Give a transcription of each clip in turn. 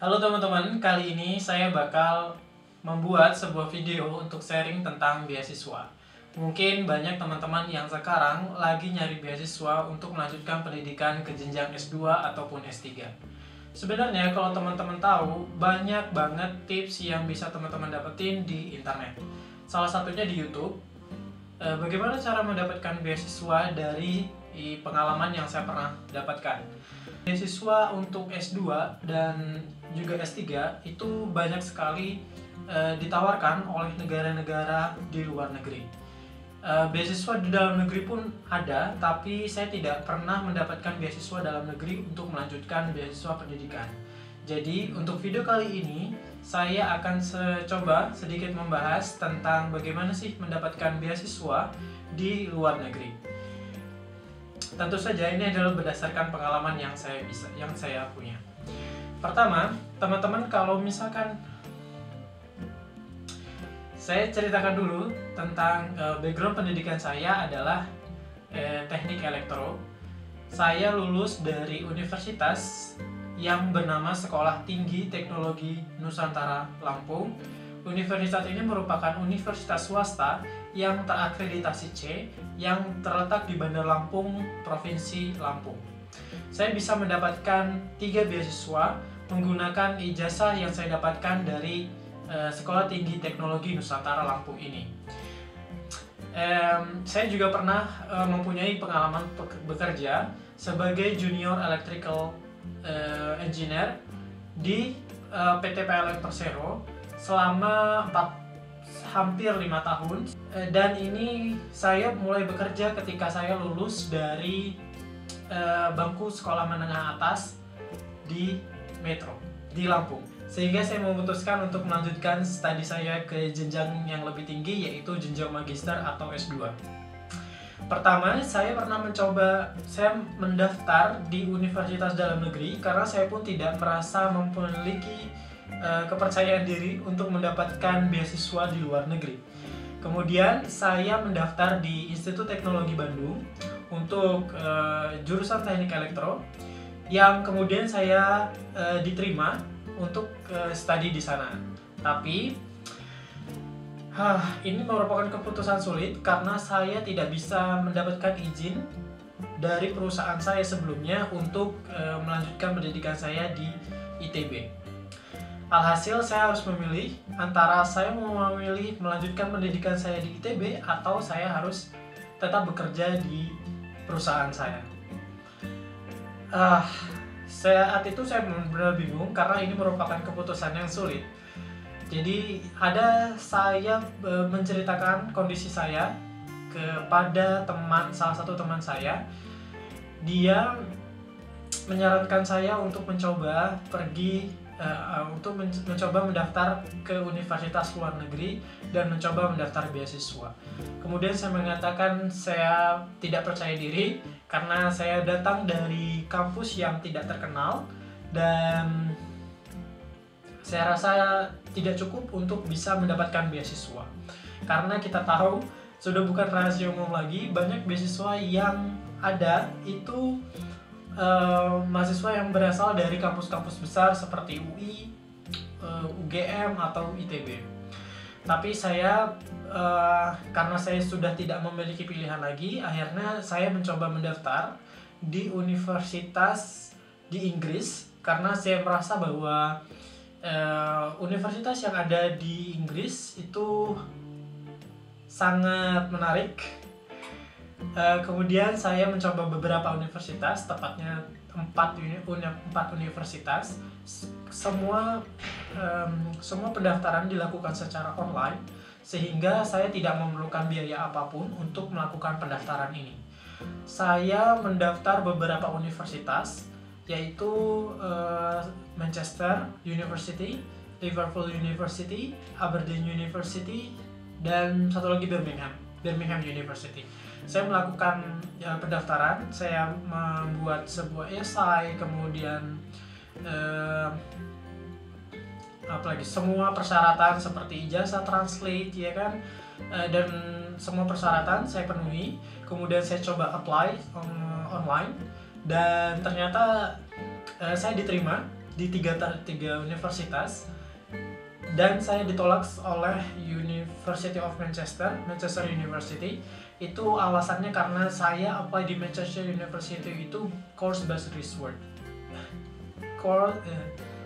Halo teman-teman, kali ini saya bakal membuat sebuah video untuk sharing tentang beasiswa. Mungkin banyak teman-teman yang sekarang lagi nyari beasiswa untuk melanjutkan pendidikan ke jenjang S2 ataupun S3. Sebenarnya kalau teman-teman tahu, banyak banget tips yang bisa teman-teman dapetin di internet. Salah satunya di YouTube. Bagaimana cara mendapatkan beasiswa dari pengalaman yang saya pernah dapatkan. Beasiswa untuk S2 dan juga S3 itu banyak sekali ditawarkan oleh negara-negara di luar negeri. Beasiswa di dalam negeri pun ada, tapi saya tidak pernah mendapatkan beasiswa dalam negeri untuk melanjutkan beasiswa pendidikan. Jadi untuk video kali ini saya akan coba sedikit membahas tentang bagaimana sih mendapatkan beasiswa di luar negeri. Tentu saja ini adalah berdasarkan pengalaman yang saya punya. Pertama, teman-teman kalau misalkan saya ceritakan dulu tentang background pendidikan saya adalah teknik elektro. Saya lulus dari universitas yang bernama Sekolah Tinggi Teknologi Nusantara Lampung. Universitas ini merupakan universitas swasta yang terakreditasi C yang terletak di Bandar Lampung, Provinsi Lampung. Saya bisa mendapatkan 3 beasiswa menggunakan ijazah yang saya dapatkan dari Sekolah Tinggi Teknologi Nusantara Lampung ini. Saya juga pernah mempunyai pengalaman bekerja sebagai junior electrical engineer di PT PLN Persero selama hampir 5 tahun, dan ini saya mulai bekerja ketika saya lulus dari bangku sekolah menengah atas di Metro di Lampung, sehingga saya memutuskan untuk melanjutkan studi saya ke jenjang yang lebih tinggi, yaitu jenjang magister atau S2. Pertama, saya mendaftar di universitas dalam negeri karena saya pun tidak merasa memiliki kepercayaan diri untuk mendapatkan beasiswa di luar negeri. Kemudian saya mendaftar di Institut Teknologi Bandung untuk jurusan teknik elektro, yang kemudian saya diterima untuk studi di sana. Tapi ini merupakan keputusan sulit karena saya tidak bisa mendapatkan izin dari perusahaan saya sebelumnya untuk melanjutkan pendidikan saya di ITB. Alhasil saya harus memilih antara saya mau memilih melanjutkan pendidikan saya di ITB atau saya harus tetap bekerja di perusahaan saya. Saat itu saya benar-benar bingung karena ini merupakan keputusan yang sulit. Jadi saya menceritakan kondisi saya kepada salah satu teman saya. Dia menyarankan saya untuk mencoba mendaftar ke universitas luar negeri dan mencoba mendaftar beasiswa. Kemudian saya mengatakan saya tidak percaya diri karena saya datang dari kampus yang tidak terkenal dan saya rasa tidak cukup untuk bisa mendapatkan beasiswa. Karena kita tahu, sudah bukan rahasia umum lagi, banyak beasiswa yang ada itu mahasiswa yang berasal dari kampus-kampus besar seperti UI, UGM atau ITB. Tapi karena saya sudah tidak memiliki pilihan lagi, akhirnya saya mencoba mendaftar di universitas di Inggris karena saya merasa bahwa universitas yang ada di Inggris itu sangat menarik. Kemudian saya mencoba beberapa universitas, tepatnya 4 universitas. Semua pendaftaran dilakukan secara online, sehingga saya tidak memerlukan biaya apapun untuk melakukan pendaftaran ini. Saya mendaftar beberapa universitas, yaitu Manchester University, Liverpool University, Aberdeen University, dan satu lagi Birmingham University. Saya melakukan pendaftaran, saya membuat sebuah esai, kemudian semua persyaratan seperti ijazah translate, ya kan, dan semua persyaratan saya penuhi. Kemudian saya coba apply online dan ternyata saya diterima di tiga universitas, dan saya ditolak oleh University of Manchester University. Itu alasannya karena saya apply di Manchester University itu course based research,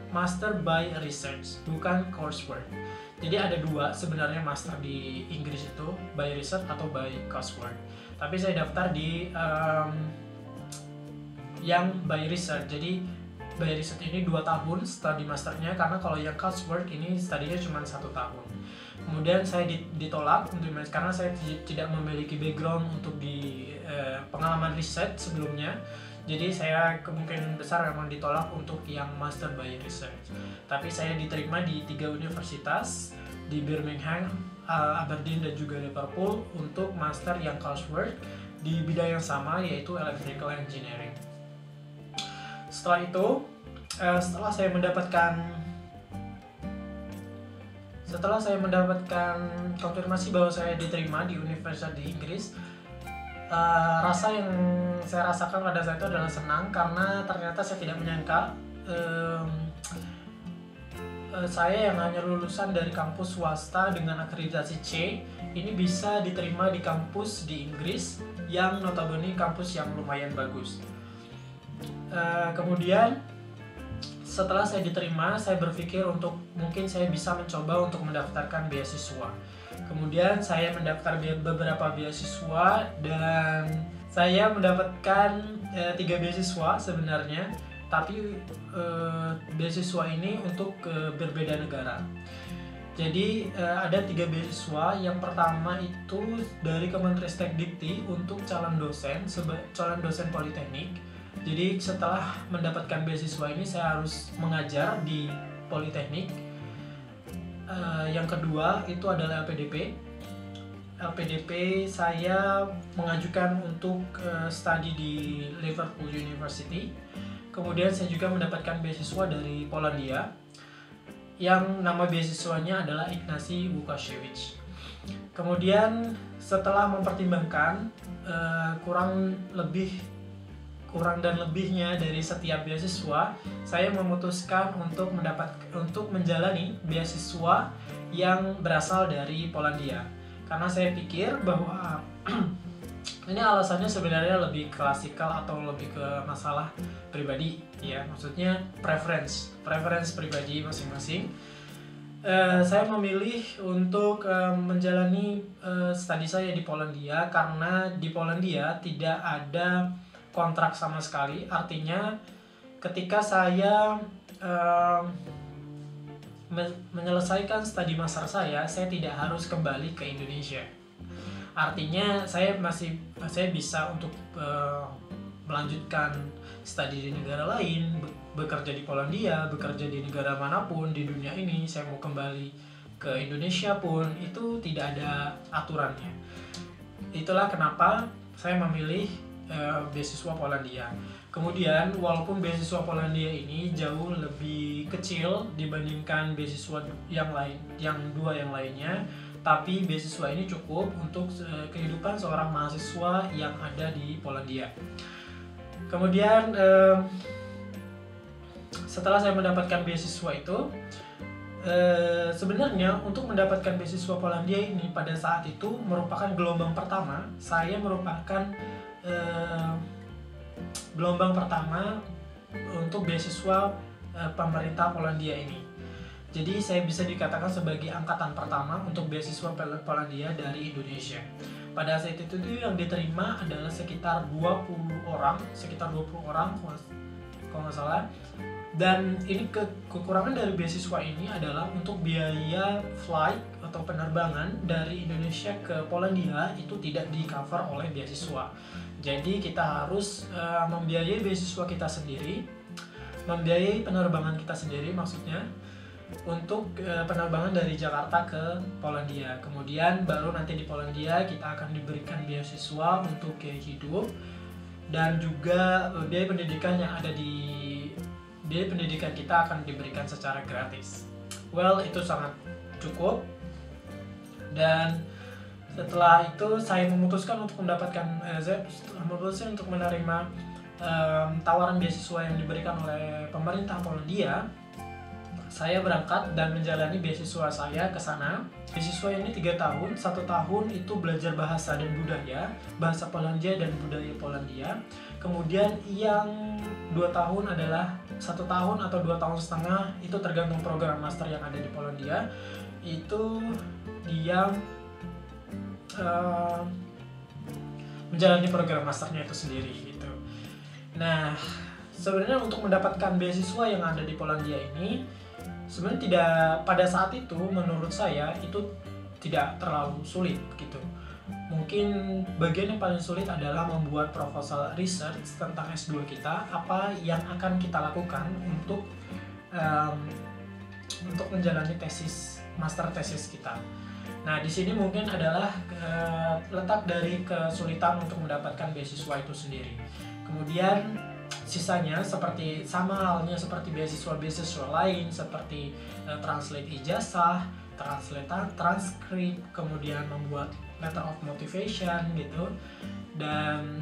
master by research, bukan coursework. Jadi ada dua sebenarnya master di Inggris itu, by research atau by coursework. Tapi saya daftar di yang by research. Jadi by research ini 2 tahun study masternya, karena kalau yang coursework ini studinya cuma 1 tahun. Kemudian saya ditolak untuk karena saya tidak memiliki background untuk di pengalaman riset sebelumnya. Jadi saya kemungkinan besar memang ditolak untuk yang master by research. Tapi saya diterima di 3 universitas di Birmingham, Aberdeen dan juga Liverpool untuk master yang coursework di bidang yang sama, yaitu electrical engineering. Setelah itu, setelah saya mendapatkan konfirmasi bahwa saya diterima di universitas di Inggris, rasa yang saya rasakan pada saat itu adalah senang, karena ternyata saya tidak menyangka saya yang hanya lulusan dari kampus swasta dengan akreditasi C ini bisa diterima di kampus di Inggris yang notabene kampus yang lumayan bagus. Kemudian setelah saya diterima, saya berpikir untuk mungkin saya bisa mencoba untuk mendaftarkan beasiswa. Kemudian saya mendaftar beberapa beasiswa dan saya mendapatkan 3 beasiswa sebenarnya, tapi beasiswa ini untuk berbeda negara. Jadi ada 3 beasiswa. Yang pertama itu dari Kemenristek-Dikti untuk calon dosen politeknik. Jadi setelah mendapatkan beasiswa ini saya harus mengajar di politeknik. Yang kedua itu adalah LPDP. LPDP saya mengajukan untuk studi di Liverpool University. Kemudian saya juga mendapatkan beasiswa dari Polandia yang nama beasiswanya adalah Ignacy Łukasiewicz. Kemudian setelah mempertimbangkan kurang dan lebihnya dari setiap beasiswa, saya memutuskan untuk menjalani beasiswa yang berasal dari Polandia. Karena saya pikir bahwa ini alasannya sebenarnya lebih klasikal atau lebih ke masalah pribadi, ya, maksudnya preference pribadi masing-masing. Saya memilih untuk menjalani studi saya di Polandia karena di Polandia tidak ada kontrak sama sekali. Artinya ketika saya menyelesaikan studi master saya tidak harus kembali ke Indonesia. Artinya saya bisa untuk melanjutkan studi di negara lain, bekerja di Polandia, bekerja di negara manapun di dunia ini. Saya mau kembali ke Indonesia pun itu tidak ada aturannya. Itulah kenapa saya memilih beasiswa Polandia. Kemudian walaupun beasiswa Polandia ini jauh lebih kecil dibandingkan beasiswa yang dua yang lainnya, tapi beasiswa ini cukup untuk kehidupan seorang mahasiswa yang ada di Polandia. Kemudian setelah saya mendapatkan beasiswa itu, sebenarnya untuk mendapatkan beasiswa Polandia ini pada saat itu merupakan gelombang pertama. Saya merupakan gelombang pertama untuk beasiswa pemerintah Polandia ini. Jadi saya bisa dikatakan sebagai angkatan pertama untuk beasiswa Polandia dari Indonesia. Pada saat itu yang diterima adalah sekitar 20 orang kalau nggak salah. Dan ini kekurangan dari beasiswa ini adalah untuk biaya flight atau penerbangan dari Indonesia ke Polandia itu tidak di cover oleh beasiswa. Jadi kita harus membiayai beasiswa kita sendiri, membiayai penerbangan kita sendiri maksudnya, untuk penerbangan dari Jakarta ke Polandia. Kemudian baru nanti di Polandia kita akan diberikan beasiswa untuk gaya hidup dan juga biaya pendidikan kita akan diberikan secara gratis. Well, itu sangat cukup. Dan setelah itu saya memutuskan untuk menerima tawaran beasiswa yang diberikan oleh pemerintah Polandia, saya berangkat dan menjalani beasiswa saya ke sana. Beasiswa ini 3 tahun, 1 tahun itu belajar bahasa dan budaya, bahasa Polandia dan budaya Polandia. Kemudian yang 2 tahun adalah 1 tahun atau 2 tahun setengah, itu tergantung program master yang ada di Polandia. Itu dia menjalani program masternya itu sendiri gitu. Nah, sebenarnya untuk mendapatkan beasiswa yang ada di Polandia ini sebenarnya tidak, pada saat itu menurut saya itu tidak terlalu sulit gitu. Mungkin bagian yang paling sulit adalah membuat proposal research tentang S2 kita, apa yang akan kita lakukan untuk menjalani tesis, master tesis kita. Nah, di sini mungkin adalah letak dari kesulitan untuk mendapatkan beasiswa itu sendiri. Kemudian sisanya sama halnya seperti beasiswa lain, seperti translate ijazah, translate transkrip, kemudian membuat letter of motivation gitu, dan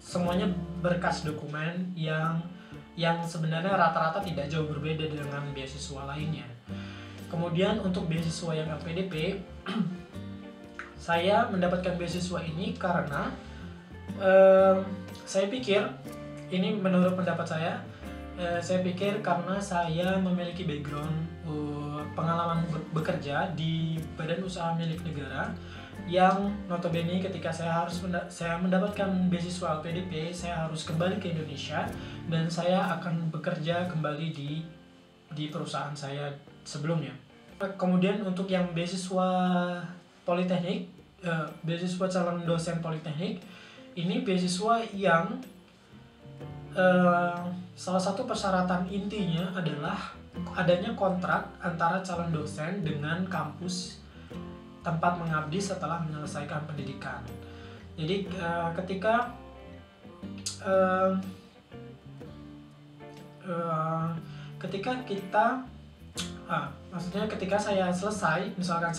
semuanya berkas dokumen yang sebenarnya rata-rata tidak jauh berbeda dengan beasiswa lainnya. Kemudian untuk beasiswa yang LPDP, saya mendapatkan beasiswa ini karena saya pikir, ini menurut pendapat saya pikir karena saya memiliki background pengalaman bekerja di badan usaha milik negara, yang notabene ketika saya mendapatkan beasiswa LPDP, saya harus kembali ke Indonesia dan saya akan bekerja kembali di perusahaan saya sebelumnya. Kemudian untuk yang beasiswa politeknik, beasiswa calon dosen politeknik, ini beasiswa yang salah satu persyaratan intinya adalah adanya kontrak antara calon dosen dengan kampus tempat mengabdi setelah menyelesaikan pendidikan. Jadi ketika ketika saya selesai, misalkan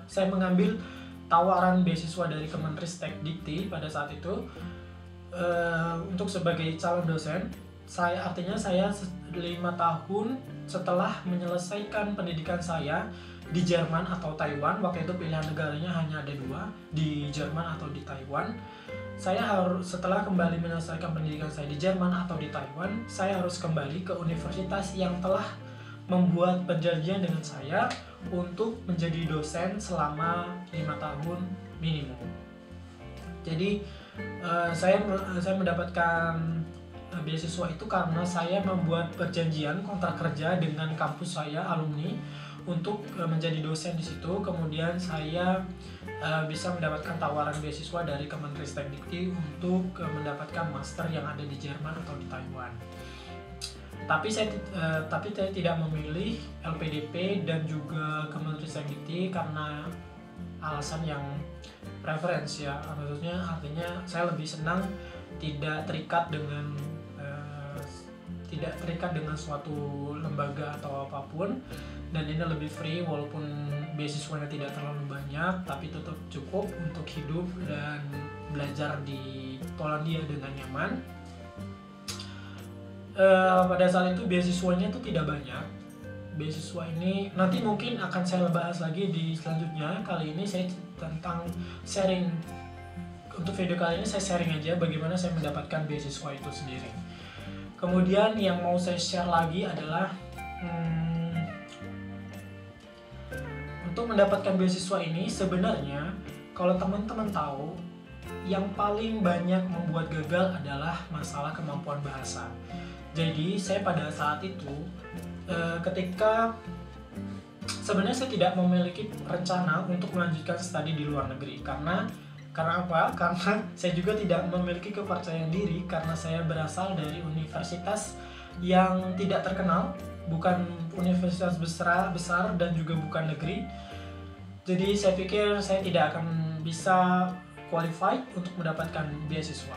saya mengambil tawaran beasiswa dari Kemenristek Dikti pada saat itu, untuk sebagai calon dosen, artinya saya 5 tahun setelah menyelesaikan pendidikan saya di Jerman atau Taiwan. Waktu itu pilihan negaranya hanya ada 2, di Jerman atau di Taiwan. Setelah kembali menyelesaikan pendidikan saya di Jerman atau di Taiwan, saya harus kembali ke universitas yang telah membuat perjanjian dengan saya untuk menjadi dosen selama 5 tahun minimum. Jadi saya mendapatkan beasiswa itu karena saya membuat perjanjian kontrak kerja dengan kampus saya, alumni, untuk menjadi dosen di situ. Kemudian saya bisa mendapatkan tawaran beasiswa dari Kemenristek Dikti untuk mendapatkan master yang ada di Jerman atau di Taiwan. Tapi saya tidak memilih LPDP dan juga Kemenristek Dikti karena alasan yang preference ya, maksudnya artinya saya lebih senang tidak terikat dengan suatu lembaga atau apapun, dan ini lebih free walaupun beasiswanya tidak terlalu banyak, tapi tetap cukup untuk hidup dan belajar di Polandia dengan nyaman. Pada saat itu beasiswanya itu tidak banyak. Beasiswa ini nanti mungkin akan saya bahas lagi di selanjutnya. Kali ini saya tentang sharing. Untuk video kali ini saya sharing aja bagaimana saya mendapatkan beasiswa itu sendiri. Kemudian yang mau saya share lagi adalah untuk mendapatkan beasiswa ini sebenarnya kalau teman-teman tahu, yang paling banyak membuat gagal adalah masalah kemampuan bahasa. Jadi saya pada saat itu ketika sebenarnya saya tidak memiliki rencana untuk melanjutkan studi di luar negeri karena apa? Karena saya juga tidak memiliki kepercayaan diri karena saya berasal dari universitas yang tidak terkenal, bukan universitas besar dan juga bukan negeri. Jadi saya pikir saya tidak akan bisa qualified untuk mendapatkan beasiswa.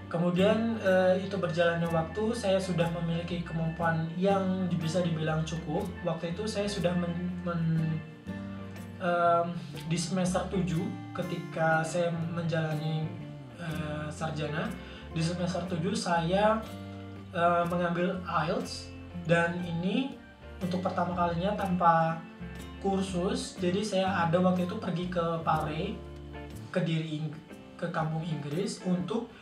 Kemudian itu berjalannya waktu, saya sudah memiliki kemampuan yang bisa dibilang cukup. Waktu itu saya sudah di semester 7 ketika saya menjalani sarjana. di semester 7 saya mengambil IELTS, dan ini untuk pertama kalinya tanpa kursus. Jadi saya ada waktu itu pergi ke Pare, ke kampung Inggris untuk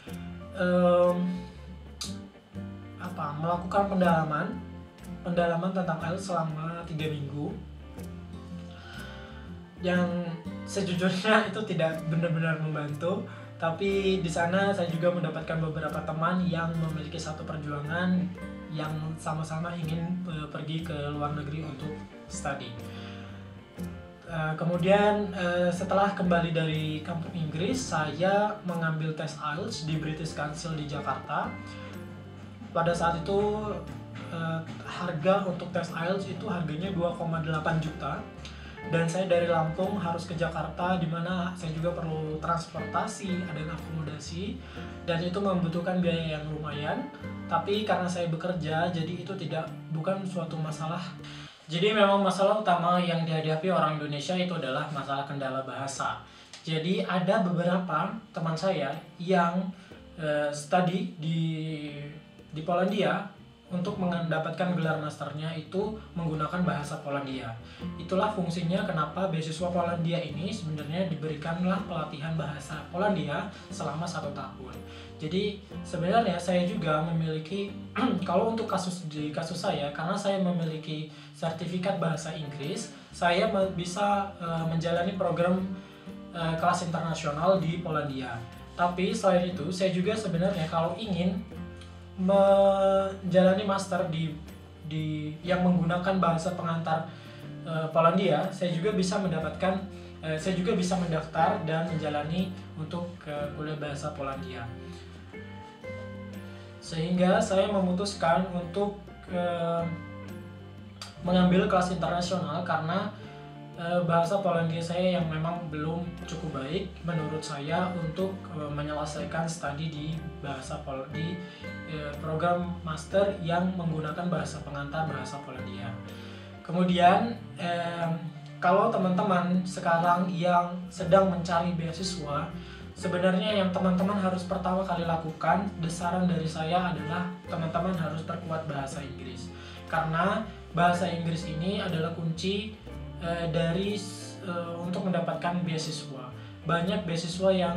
melakukan pendalaman tentang IELTS selama 3 minggu. Yang sejujurnya itu tidak benar-benar membantu, tapi di sana saya juga mendapatkan beberapa teman yang memiliki satu perjuangan yang sama-sama ingin pergi ke luar negeri untuk studi. Kemudian setelah kembali dari kampung Inggris, saya mengambil tes IELTS di British Council di Jakarta. Pada saat itu harga untuk tes IELTS itu harganya 2,8 juta. Dan saya dari Lampung harus ke Jakarta, di mana saya juga perlu transportasi dan akomodasi, dan itu membutuhkan biaya yang lumayan. Tapi karena saya bekerja, jadi itu bukan suatu masalah. Jadi memang masalah utama yang dihadapi orang Indonesia itu adalah masalah kendala bahasa. Jadi ada beberapa teman saya yang studi di Polandia untuk mendapatkan gelar masternya itu menggunakan bahasa Polandia. Itulah fungsinya kenapa beasiswa Polandia ini sebenarnya diberikanlah pelatihan bahasa Polandia selama 1 tahun. Jadi sebenarnya saya juga memiliki kalau untuk kasus saya, karena saya memiliki sertifikat bahasa Inggris, saya bisa menjalani program kelas internasional di Polandia. Tapi selain itu, saya juga sebenarnya kalau ingin menjalani master di yang menggunakan bahasa pengantar Polandia, saya juga bisa mendapatkan saya juga bisa mendaftar dan menjalani untuk kuliah bahasa Polandia. Sehingga saya memutuskan untuk mengambil kelas internasional karena bahasa Polandia saya yang memang belum cukup baik menurut saya untuk menyelesaikan studi di program master yang menggunakan bahasa pengantar bahasa Polandia. Kemudian kalau teman-teman sekarang yang sedang mencari beasiswa, sebenarnya yang teman-teman harus pertama kali lakukan, saran dari saya adalah teman-teman harus perkuat bahasa Inggris, karena bahasa Inggris ini adalah kunci untuk mendapatkan beasiswa. Banyak beasiswa yang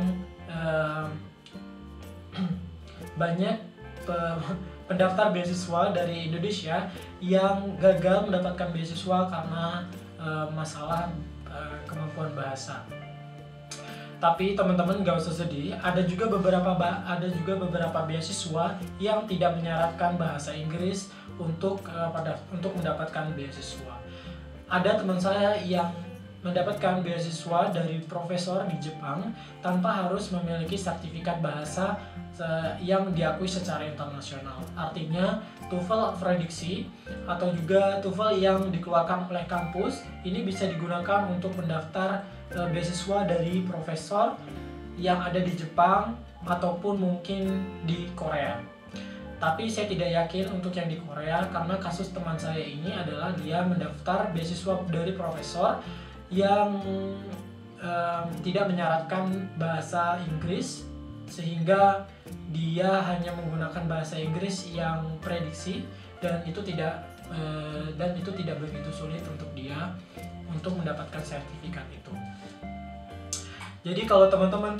banyak pendaftar beasiswa dari Indonesia yang gagal mendapatkan beasiswa karena masalah kemampuan bahasa. Tapi teman-teman gak usah sedih, ada juga beberapa beasiswa yang tidak menyaratkan bahasa Inggris untuk mendapatkan beasiswa. Ada teman saya yang mendapatkan beasiswa dari profesor di Jepang tanpa harus memiliki sertifikat bahasa yang diakui secara internasional. Artinya TOEFL prediksi atau juga TOEFL yang dikeluarkan oleh kampus ini bisa digunakan untuk mendaftar beasiswa dari profesor yang ada di Jepang ataupun mungkin di Korea. Tapi saya tidak yakin untuk yang di Korea, karena kasus teman saya ini adalah dia mendaftar beasiswa dari profesor yang tidak menyaratkan bahasa Inggris, sehingga dia hanya menggunakan bahasa Inggris yang prediksi, dan itu tidak begitu sulit untuk dia untuk mendapatkan sertifikat itu. Jadi kalau teman-teman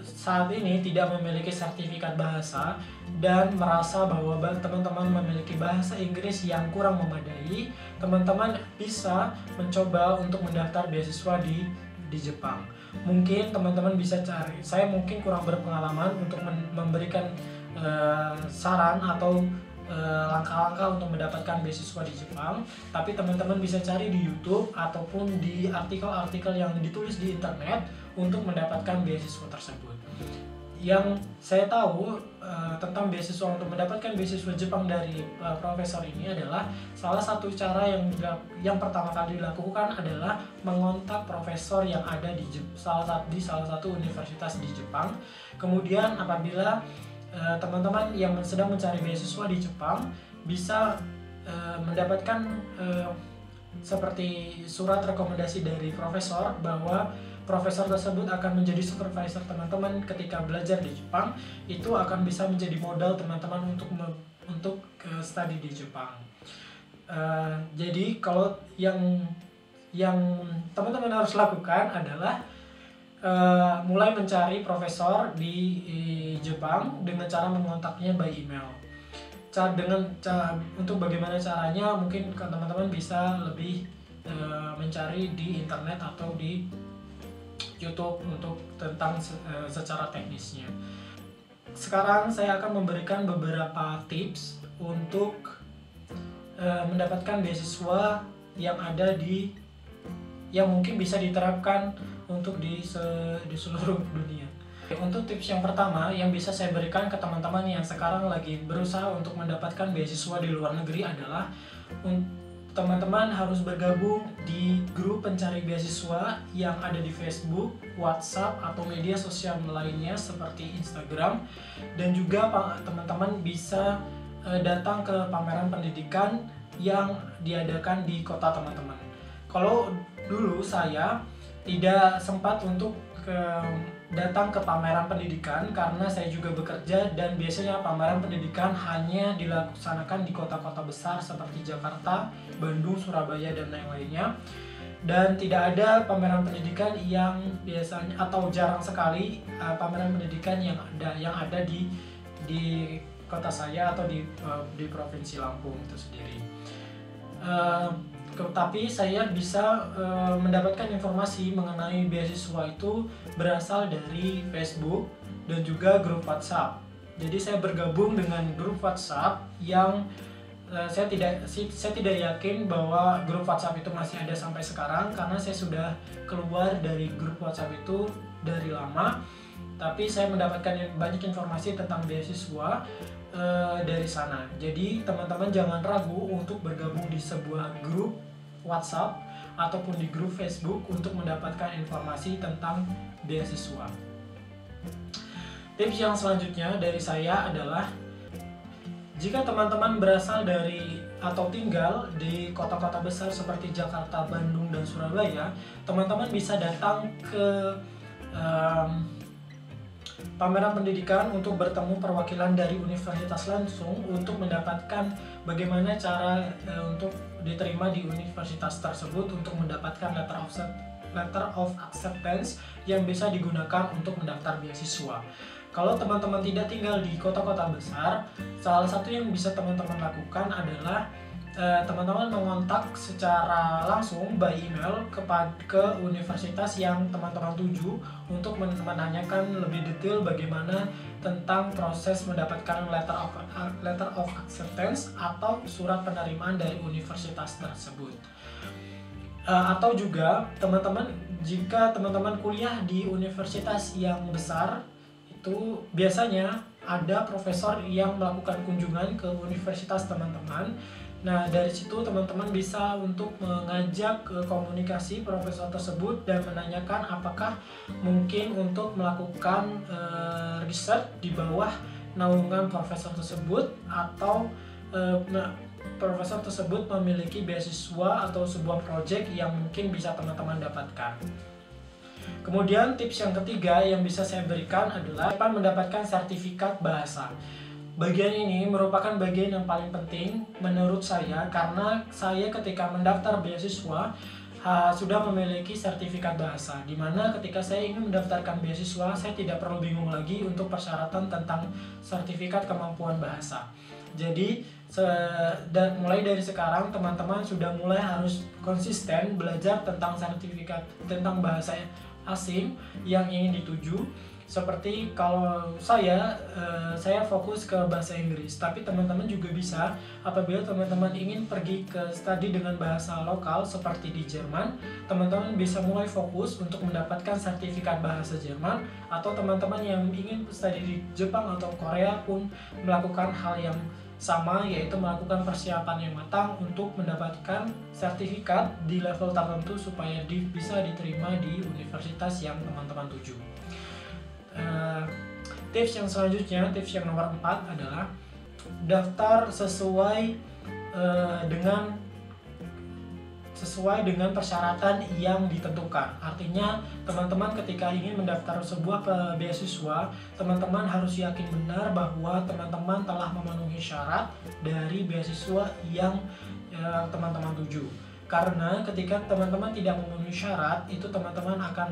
saat ini tidak memiliki sertifikat bahasa dan merasa bahwa teman-teman memiliki bahasa Inggris yang kurang memadai, teman-teman bisa mencoba untuk mendaftar beasiswa di Jepang. Mungkin teman-teman bisa cari, saya mungkin kurang berpengalaman untuk memberikan saran atau langkah-langkah untuk mendapatkan beasiswa di Jepang, tapi teman-teman bisa cari di YouTube ataupun di artikel-artikel yang ditulis di internet untuk mendapatkan beasiswa tersebut. Yang saya tahu tentang beasiswa untuk mendapatkan beasiswa Jepang dari profesor ini adalah salah satu cara yang pertama kali dilakukan adalah mengontak profesor yang ada di salah satu universitas di Jepang. Kemudian apabila teman-teman yang sedang mencari beasiswa di Jepang bisa mendapatkan seperti surat rekomendasi dari profesor bahwa profesor tersebut akan menjadi supervisor teman-teman ketika belajar di Jepang, itu akan bisa menjadi modal teman-teman untuk studi di Jepang. Jadi kalau yang teman-teman harus lakukan adalah mulai mencari profesor di Jepang dengan cara mengontaknya by email. Untuk bagaimana caranya, mungkin teman-teman bisa lebih mencari di internet atau di YouTube untuk tentang secara teknisnya. Sekarang saya akan memberikan beberapa tips untuk mendapatkan beasiswa yang mungkin bisa diterapkan untuk di seluruh dunia. Untuk tips yang pertama yang bisa saya berikan ke teman-teman yang sekarang lagi berusaha untuk mendapatkan beasiswa di luar negeri adalah teman-teman harus bergabung di grup pencari beasiswa yang ada di Facebook, WhatsApp, atau media sosial lainnya seperti Instagram. Dan juga teman-teman bisa datang ke pameran pendidikan yang diadakan di kota teman-teman. Kalau dulu saya tidak sempat untuk datang ke pameran pendidikan karena saya juga bekerja, dan biasanya pameran pendidikan hanya dilaksanakan di kota-kota besar seperti Jakarta, Bandung, Surabaya, dan lain-lainnya. Dan tidak ada pameran pendidikan yang biasanya, atau jarang sekali pameran pendidikan yang ada di kota saya atau di Provinsi Lampung itu sendiri. Tapi saya bisa mendapatkan informasi mengenai beasiswa itu berasal dari Facebook dan juga grup WhatsApp. Jadi saya bergabung dengan grup WhatsApp yang saya tidak yakin bahwa grup WhatsApp itu masih ada sampai sekarang, karena saya sudah keluar dari grup WhatsApp itu dari lama. Tapi saya mendapatkan banyak informasi tentang beasiswa dari sana. Jadi teman-teman jangan ragu untuk bergabung di sebuah grup WhatsApp ataupun di grup Facebook untuk mendapatkan informasi tentang beasiswa. Tips yang selanjutnya dari saya adalah, jika teman-teman berasal dari atau tinggal di kota-kota besar seperti Jakarta, Bandung, dan Surabaya, teman-teman bisa datang ke pameran pendidikan untuk bertemu perwakilan dari universitas langsung untuk mendapatkan bagaimana cara untuk diterima di universitas tersebut, untuk mendapatkan letter of acceptance yang bisa digunakan untuk mendaftar beasiswa. Kalau teman-teman tidak tinggal di kota-kota besar, salah satu yang bisa teman-teman lakukan adalah teman-teman mengontak secara langsung by email ke universitas yang teman-teman tuju untuk menanyakan lebih detail bagaimana tentang proses mendapatkan letter of acceptance atau surat penerimaan dari universitas tersebut. Atau juga jika teman-teman kuliah di universitas yang besar, itu biasanya ada profesor yang melakukan kunjungan ke universitas teman-teman. Nah, dari situ teman-teman bisa untuk mengajak komunikasi profesor tersebut dan menanyakan apakah mungkin untuk melakukan riset di bawah naungan profesor tersebut, atau profesor tersebut memiliki beasiswa atau sebuah proyek yang mungkin bisa teman-teman dapatkan. Kemudian tips yang ketiga yang bisa saya berikan adalah mendapatkan sertifikat bahasa. Bagian ini merupakan bagian yang paling penting menurut saya, karena saya ketika mendaftar beasiswa sudah memiliki sertifikat bahasa, dimana ketika saya ingin mendaftarkan beasiswa saya tidak perlu bingung lagi untuk persyaratan tentang sertifikat kemampuan bahasa. Jadi mulai dari sekarang teman-teman sudah mulai harus konsisten belajar tentang sertifikat tentang bahasa asing yang ingin dituju. Seperti kalau saya fokus ke bahasa Inggris, tapi teman-teman juga bisa apabila teman-teman ingin pergi ke studi dengan bahasa lokal seperti di Jerman, teman-teman bisa mulai fokus untuk mendapatkan sertifikat bahasa Jerman, atau teman-teman yang ingin studi di Jepang atau Korea pun melakukan hal yang sama, yaitu melakukan persiapan yang matang untuk mendapatkan sertifikat di level tertentu supaya bisa diterima di universitas yang teman-teman tuju. Tips yang selanjutnya, tips yang nomor 4 adalah daftar sesuai dengan sesuai dengan persyaratan yang ditentukan. Artinya teman-teman ketika ingin mendaftar sebuah beasiswa, teman-teman harus yakin benar bahwa teman-teman telah memenuhi syarat dari beasiswa yang teman-teman tuju. Karena ketika teman-teman tidak memenuhi syarat, itu teman-teman akan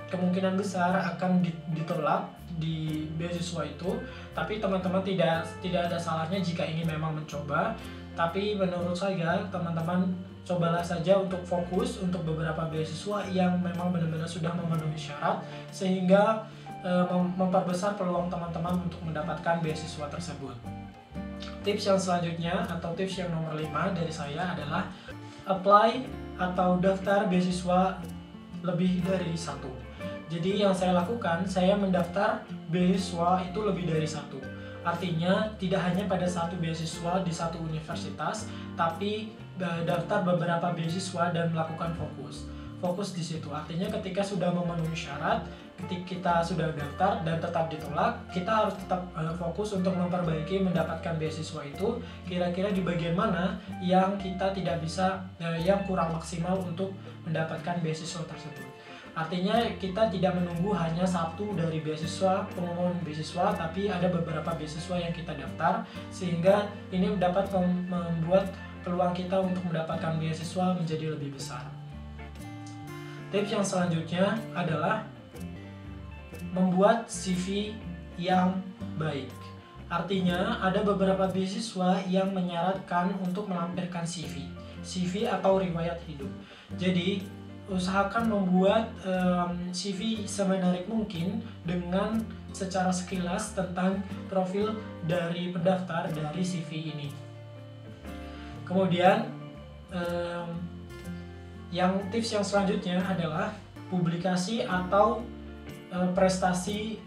kemungkinan besar akan ditolak di beasiswa itu. Tapi teman-teman tidak ada salahnya jika ingin memang mencoba. Tapi menurut saya teman-teman cobalah saja untuk fokus untuk beberapa beasiswa yang memang benar-benar sudah memenuhi syarat, sehingga memperbesar peluang teman-teman untuk mendapatkan beasiswa tersebut. Tips yang selanjutnya atau tips yang nomor 5 dari saya adalah apply atau daftar beasiswa lebih dari satu. Jadi yang saya lakukan, saya mendaftar beasiswa itu lebih dari satu. Artinya tidak hanya pada satu beasiswa di satu universitas, tapi daftar beberapa beasiswa dan melakukan fokus di situ. Artinya ketika sudah memenuhi syarat, ketika kita sudah daftar dan tetap ditolak, kita harus tetap fokus untuk memperbaiki mendapatkan beasiswa itu. Kira-kira di bagian mana yang kita tidak bisa, yang kurang maksimal untuk mendapatkan beasiswa tersebut. Artinya kita tidak menunggu hanya satu dari pengumuman beasiswa, tapi ada beberapa beasiswa yang kita daftar, sehingga ini dapat membuat peluang kita untuk mendapatkan beasiswa menjadi lebih besar. Tips yang selanjutnya adalah membuat CV yang baik. Artinya ada beberapa beasiswa yang menyarankan untuk melampirkan CV atau riwayat hidup. Jadi usahakan membuat CV semenarik mungkin dengan secara sekilas tentang profil dari pendaftar dari CV ini. Kemudian tips yang selanjutnya adalah publikasi atau prestasi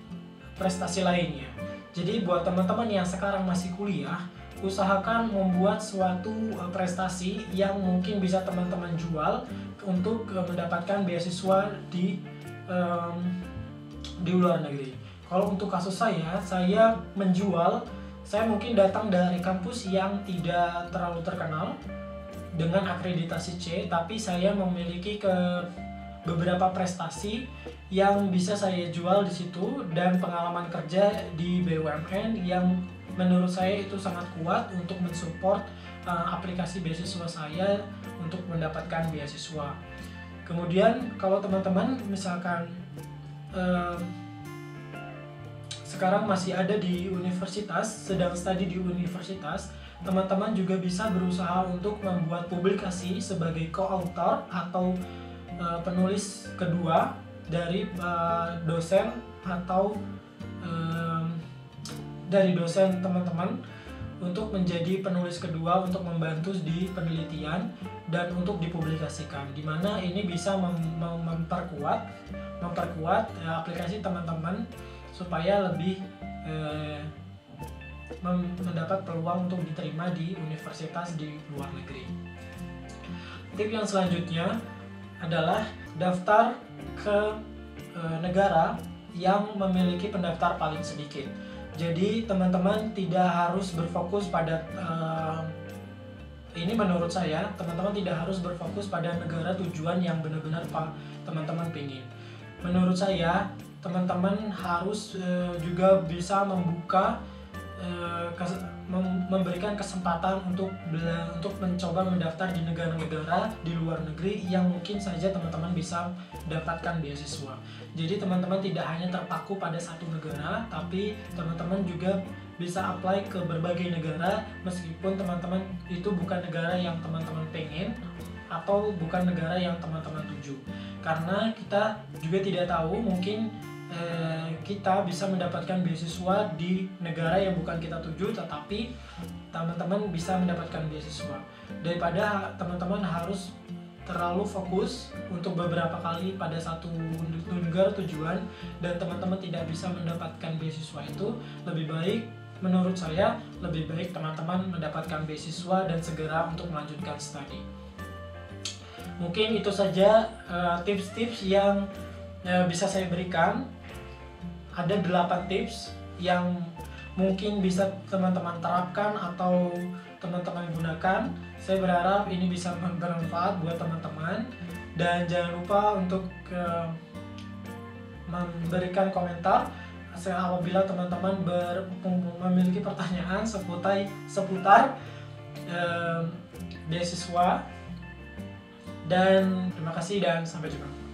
lainnya. Jadi buat teman-teman yang sekarang masih kuliah, usahakan membuat suatu prestasi yang mungkin bisa teman-teman jual untuk mendapatkan beasiswa di luar negeri. Kalau untuk kasus saya menjual, saya mungkin datang dari kampus yang tidak terlalu terkenal dengan akreditasi C, tapi saya memiliki beberapa prestasi yang bisa saya jual di situ dan pengalaman kerja di BUMN yang menurut saya itu sangat kuat untuk mensupport aplikasi beasiswa saya untuk mendapatkan beasiswa. Kemudian kalau teman-teman misalkan sekarang masih ada di universitas, sedang studi di universitas, teman-teman juga bisa berusaha untuk membuat publikasi sebagai co-author atau penulis kedua dari dosen atau dari dosen teman-teman untuk menjadi penulis kedua untuk membantu di penelitian dan untuk dipublikasikan, di mana ini bisa memperkuat aplikasi teman-teman supaya lebih mendapat peluang untuk diterima di universitas di luar negeri. Tip yang selanjutnya adalah daftar ke negara yang memiliki pendaftar paling sedikit. Jadi teman-teman tidak harus berfokus pada ini menurut saya, teman-teman tidak harus berfokus pada negara tujuan yang benar-benar teman-teman pingin. Menurut saya, teman-teman harus juga bisa memberikan kesempatan untuk mencoba mendaftar di negara-negara di luar negeri yang mungkin saja teman-teman bisa dapatkan beasiswa. Jadi teman-teman tidak hanya terpaku pada satu negara, tapi teman-teman juga bisa apply ke berbagai negara meskipun teman-teman itu bukan negara yang teman-teman pengen atau bukan negara yang teman-teman tuju. Karena kita juga tidak tahu, mungkin kita bisa mendapatkan beasiswa di negara yang bukan kita tuju, tetapi teman-teman bisa mendapatkan beasiswa. Daripada teman-teman harus terlalu fokus untuk beberapa kali pada satu negara tujuan dan teman-teman tidak bisa mendapatkan beasiswa itu, lebih baik, menurut saya, lebih baik teman-teman mendapatkan beasiswa dan segera untuk melanjutkan studi. Mungkin itu saja tips-tips yang bisa saya berikan. Ada 8 tips yang mungkin bisa teman-teman terapkan atau teman-teman gunakan. Saya berharap ini bisa bermanfaat buat teman-teman, dan jangan lupa untuk memberikan komentar apabila teman-teman memiliki pertanyaan seputar beasiswa. Dan terima kasih dan sampai jumpa.